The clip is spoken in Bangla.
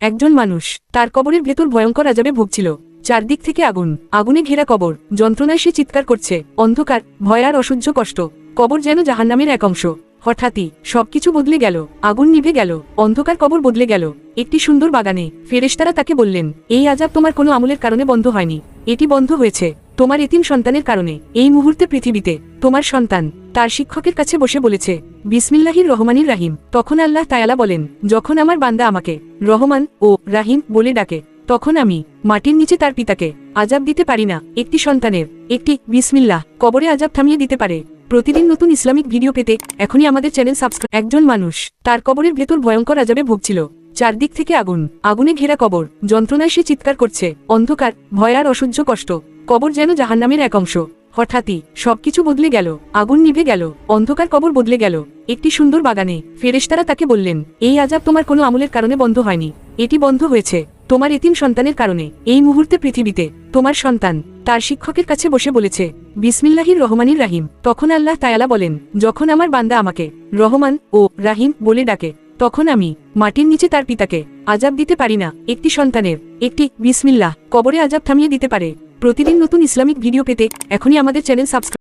একজন মানুষ তার কবরের ভেতর ভয়ঙ্কর আযাবে ভুগছিল। চারদিক থেকে আগুন, আগুনে ঘেরা কবর, যন্ত্রণায় সে চিৎকার করছে। অন্ধকার, ভয় আর অসহ্য কষ্ট। কবর যেন জাহান্নামের এক অংশ। হঠাৎই সবকিছু বদলে গেল। আগুন নিভে গেল, অন্ধকার, কবর বদলে গেল একটি সুন্দর বাগানে। ফেরেশতারা তাকে বললেন, এই আযাব তোমার কোনো আমলের কারণে বন্ধ হয়নি, এটি বন্ধ হয়েছে তোমার এতিম সন্তানের কারণে। এই মুহূর্তে পৃথিবীতে তোমার সন্তান তার শিক্ষকের কাছে বসে বলেছে, বিসমিল্লাহির রহমানির রাহিম। তখন আল্লাহ তাআলা বলেন, যখন আমার বান্দা আমাকে রহমান ও রাহিম বলে ডাকে, তখন আমি মাটির নিচে তার পিতাকে আযাব দিতে পারি না। একটি সন্তানের একটি বিসমিল্লাহ কবরে আযাব থামিয়ে দিতে পারে। প্রতিদিন নতুন ইসলামিক ভিডিও পেতে এখনই আমাদের চ্যানেল সাবস্ক্রাইব। একজন মানুষ তার কবরের ভেতর ভয়ঙ্কর আযাবে ভুগছিল। চারদিক থেকে আগুন, আগুনে ঘেরা কবর, যন্ত্রণায় সে চিৎকার করছে। অন্ধকার, ভয় আর অসহ্য কষ্ট। কবর যেন জাহান্নামের এক অংশ। হঠাৎই সবকিছু বদলে গেল। আগুন নিভে গেল, অন্ধকার, কবর বদলে গেল একটি সুন্দর বাগানে। ফেরেশতারা তাকে বললেন, এই আযাব তোমার কোনো আমলের কারণে বন্ধ হয়নি, এটি বন্ধ হয়েছে তোমার এতিম সন্তানের কারণে। এই মুহূর্তে পৃথিবীতে তোমার সন্তান তার শিক্ষকের কাছে বসে বলেছে, বিসমিল্লাহির রহমানির রাহিম। তখন আল্লাহ তাআলা বলেন, যখন আমার বান্দা আমাকে রহমান ও রাহিম বলে ডাকে, তখন আমি মাটির নিচে তার পিতাকে আযাব দিতে পারি না। একটি সন্তানের একটি বিসমিল্লাহ কবরে আযাব থামিয়ে দিতে পারে। প্রতিদিন নতুন ইসলামিক ভিডিও পেতে এখনই আমাদের চ্যানেল সাবস্ক্রাইব।